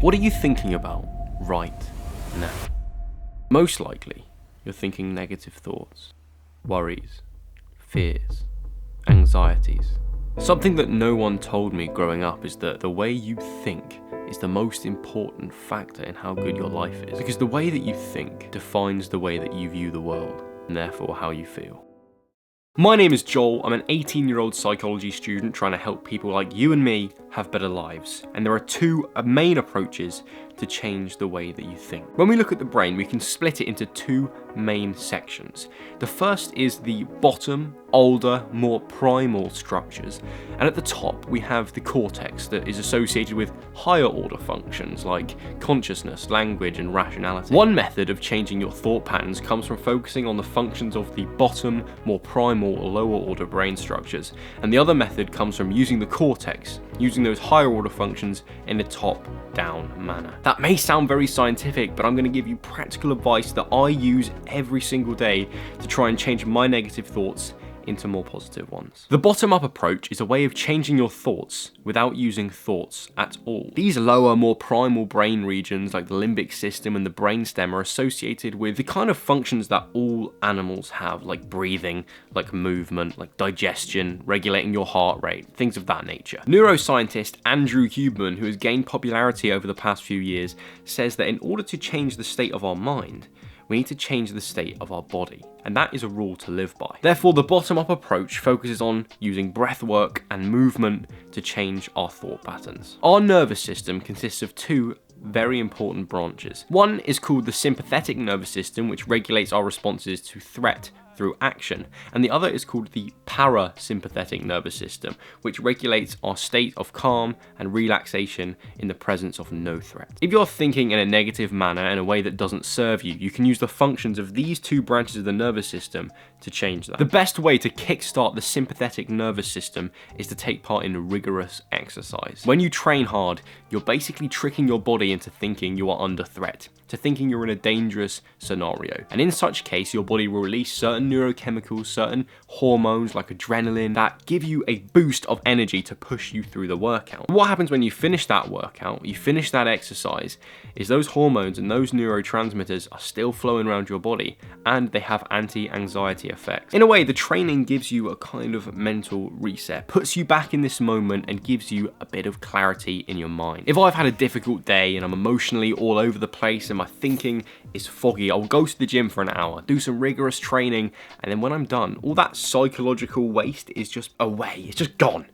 What are you thinking about right now? Most likely, you're thinking negative thoughts, worries, fears, anxieties. Something that no one told me growing up is that the way you think is the most important factor in how good your life is. Because the way that you think defines the way that you view the world, and therefore how you feel. My name is Joel. I'm an 18-year-old psychology student trying to help people like you and me have better lives. And there are two main approaches to change the way that you think. When we look at the brain, we can split it into two main sections. The first is the bottom, older, more primal structures. And at the top, we have the cortex that is associated with higher order functions like consciousness, language, and rationality. One method of changing your thought patterns comes from focusing on the functions of the bottom, more primal or lower order brain structures. And the other method comes from using the cortex, using those higher order functions in a top-down manner. That may sound very scientific, but I'm going to give you practical advice that I use every single day to try and change my negative thoughts into more positive ones. The bottom-up approach is a way of changing your thoughts without using thoughts at all. These lower, more primal brain regions like the limbic system and the brainstem are associated with the kind of functions that all animals have, like breathing, like movement, like digestion, regulating your heart rate, things of that nature. Neuroscientist Andrew Huberman, who has gained popularity over the past few years, says that in order to change the state of our mind, we need to change the state of our body, and that is a rule to live by. Therefore, the bottom-up approach focuses on using breath work and movement to change our thought patterns. Our nervous system consists of two very important branches. One is called the sympathetic nervous system, which regulates our responses to threat through action, and the other is called the parasympathetic nervous system, which regulates our state of calm and relaxation in the presence of no threat. If you're thinking in a negative manner in a way that doesn't serve you, you can use the functions of these two branches of the nervous system to change that. The best way to kickstart the sympathetic nervous system is to take part in rigorous exercise. When you train hard, you're basically tricking your body into thinking you are under threat, to thinking you're in a dangerous scenario. And in such case, your body will release certain neurochemicals, certain hormones like adrenaline that give you a boost of energy to push you through the workout. What happens when you finish that workout, you finish that exercise, is those hormones and those neurotransmitters are still flowing around your body, and they have anti-anxiety effects. In a way, the training gives you a kind of mental reset, puts you back in this moment and gives you a bit of clarity in your mind. If I've had a difficult day and I'm emotionally all over the place and my thinking is foggy, I'll go to the gym for an hour, do some rigorous training, and then when I'm done, all that psychological waste is just away, it's just gone.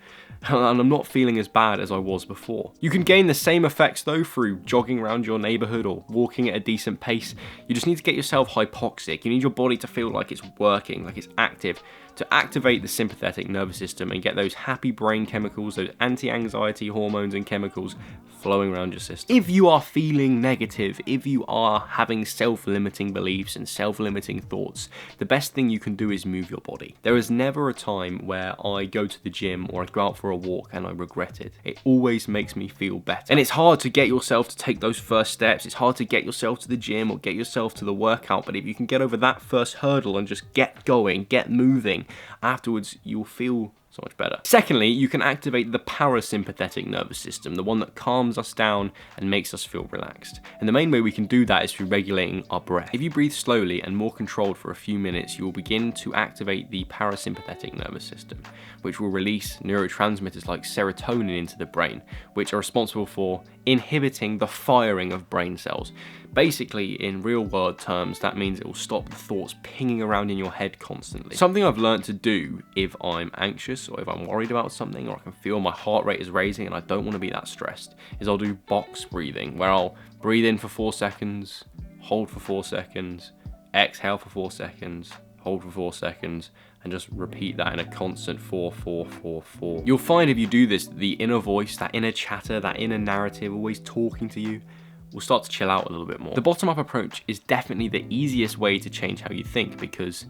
And I'm not feeling as bad as I was before. You can gain the same effects though through jogging around your neighborhood or walking at a decent pace. You just need to get yourself hypoxic. You need your body to feel like it's working, like it's active, to activate the sympathetic nervous system and get those happy brain chemicals, those anti-anxiety hormones and chemicals flowing around your system. If you are feeling negative, if you are having self-limiting beliefs and self-limiting thoughts, the best thing you can do is move your body. There is never a time where I go to the gym or I go out for a walk and I regret it. It always makes me feel better. And it's hard to get yourself to take those first steps. It's hard to get yourself to the gym or get yourself to the workout, but if you can get over that first hurdle and just get going, get moving, afterwards you'll feel so much better. Secondly, you can activate the parasympathetic nervous system, the one that calms us down and makes us feel relaxed. And the main way we can do that is through regulating our breath. If you breathe slowly and more controlled for a few minutes, you will begin to activate the parasympathetic nervous system, which will release neurotransmitters like serotonin into the brain, which are responsible for inhibiting the firing of brain cells. Basically, in real world terms, that means it will stop the thoughts pinging around in your head constantly. Something I've learned to do if I'm anxious or if I'm worried about something or I can feel my heart rate is raising and I don't want to be that stressed is I'll do box breathing, where I'll breathe in for 4 seconds, hold for 4 seconds, exhale for 4 seconds, hold for 4 seconds, and just repeat that in a constant 4, 4, 4, 4. You'll find if you do this, the inner voice, that inner chatter, that inner narrative always talking to you, will start to chill out a little bit more. The bottom-up approach is definitely the easiest way to change how you think because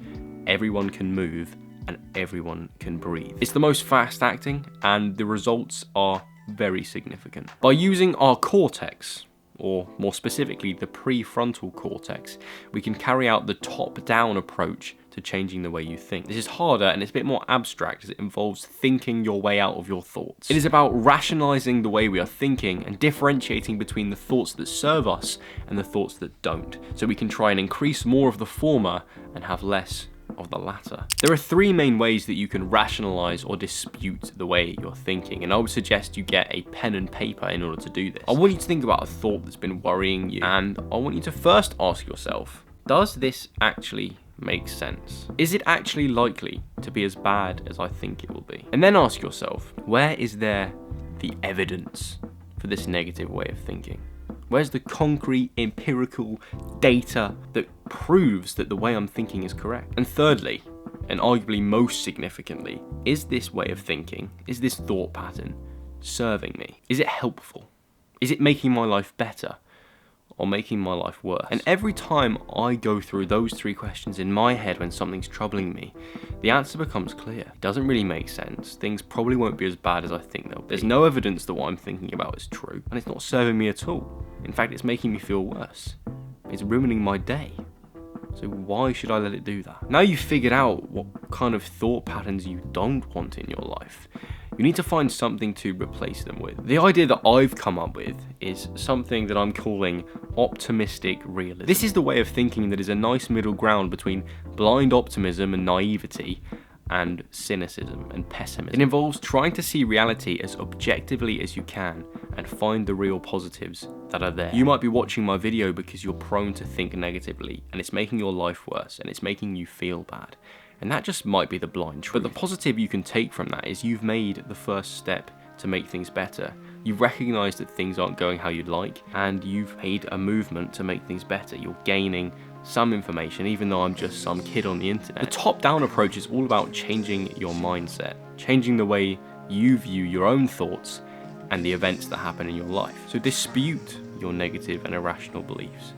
everyone can move and everyone can breathe. It's the most fast-acting and the results are very significant. By using our cortex, or more specifically the prefrontal cortex, we can carry out the top-down approach to changing the way you think. This is harder and it's a bit more abstract as it involves thinking your way out of your thoughts. It is about rationalizing the way we are thinking and differentiating between the thoughts that serve us and the thoughts that don't, so we can try and increase more of the former and have less of the latter. There are three main ways that you can rationalize or dispute the way you're thinking, and I would suggest you get a pen and paper in order to do this. I want you to think about a thought that's been worrying you, and I want you to first ask yourself, does this actually make sense? Is it actually likely to be as bad as I think it will be? And then ask yourself, where is there the evidence for this negative way of thinking? Where's the concrete, empirical data that proves that the way I'm thinking is correct? And thirdly, and arguably most significantly, is this way of thinking, is this thought pattern serving me? Is it helpful? Is it making my life better or making my life worse? And every time I go through those three questions in my head when something's troubling me, the answer becomes clear. It doesn't really make sense. Things probably won't be as bad as I think they'll be. There's no evidence that what I'm thinking about is true, and it's not serving me at all. In fact, it's making me feel worse. It's ruining my day. So why should I let it do that? Now you've figured out what kind of thought patterns you don't want in your life, you need to find something to replace them with. The idea that I've come up with is something that I'm calling optimistic realism. This is the way of thinking that is a nice middle ground between blind optimism and naivety and cynicism and pessimism. It involves trying to see reality as objectively as you can and find the real positives that are there. You might be watching my video because you're prone to think negatively and it's making your life worse and it's making you feel bad. And that just might be the blind truth. But the positive you can take from that is you've made the first step to make things better. You've recognized that things aren't going how you'd like, and you've made a movement to make things better. You're gaining some information, even though I'm just some kid on the internet. The top-down approach is all about changing your mindset, changing the way you view your own thoughts and the events that happen in your life. So dispute your negative and irrational beliefs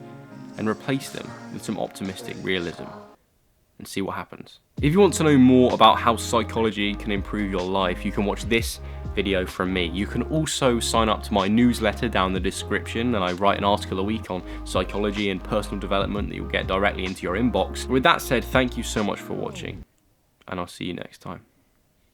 and replace them with some optimistic realism and see what happens. If you want to know more about how psychology can improve your life, you can watch this video from me. You can also sign up to my newsletter down in the description, and I write an article a week on psychology and personal development that you'll get directly into your inbox. With that said, thank you so much for watching, and I'll see you next time.